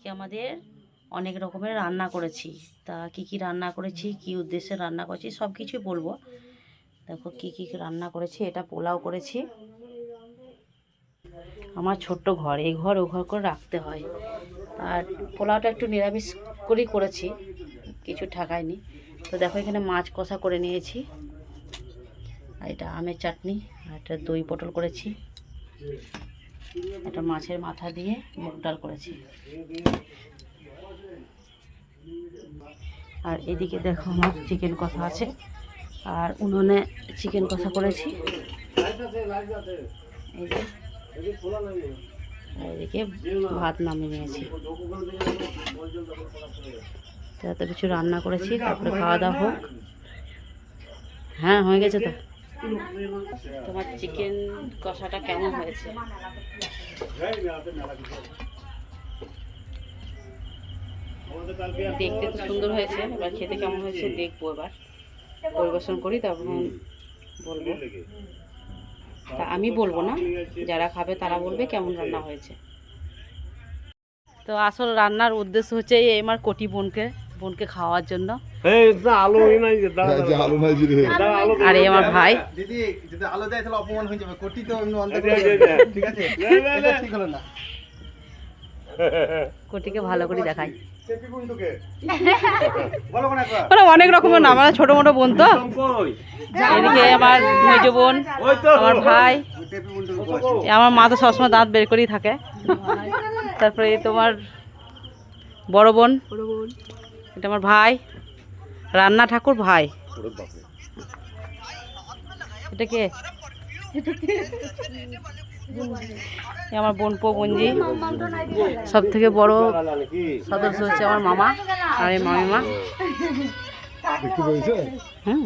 আজকে আমাদের অনেক রকমের রান্না করেছি। তা কি কি রান্না করেছি, কি উদ্দেশ্যে রান্না করেছি সব কিছুই বলবো। দেখো কি কি রান্না করেছি। এটা পোলাও করেছি। আমার ছোট্ট ঘর, এই ঘর ও ঘর করে রাখতে হয়। আর পোলাওটা একটু নিরামিষ করেই করেছি, কিছু ঠাকায়নি। তো দেখো এখানে মাছ কষা করে নিয়েছি, আর এটা আমের চাটনি, আর একটা দই পটল করেছি, একটা মাছের মাথা দিয়ে মুগ ডাল করেছি। আর এদিকে দেখো আমার চিকেন কষা আছে, আর উনুনে চিকেন কষা করেছি। এদিকে ভাত নামিয়ে নিয়েছি। এত কিছু রান্না করেছি, তারপরে খাওয়া দাওয়া হোক। হ্যাঁ, হয়ে গেছে। তো তোমার চিকেন কষাটা কেমন হয়েছে? দেখতে তো সুন্দর হয়েছে, এবার খেতে কেমন হয়েছে দেখবো। এবার পরিবেশন করি, তখন বলবো। তা আমি বলবো না, যারা খাবে তারা বলবে কেমন রান্না হয়েছে। তো আসল রান্নার উদ্দেশ্য হচ্ছে এই আমার কোটি বোনকে খাওয়ার জন্য। আর এই আমার ভাই। কোটিকে ভালো করে দেখাই। অনেক রকমের নাম, আমার ছোট মোটো বোন। তো এদিকে আমার মেজ বোন, আমার ভাই, আমার মা তো সবসময় দাঁত বের করেই থাকে। তারপরে তোমার বড় বোন, এটা আমার ভাই, রান্না ঠাকুর ভাই। এটা কে? আমার বোনপো বোনজি। সব থেকে বড় সদস্য হচ্ছে আমার মামা আর এই মামিমা। হুম,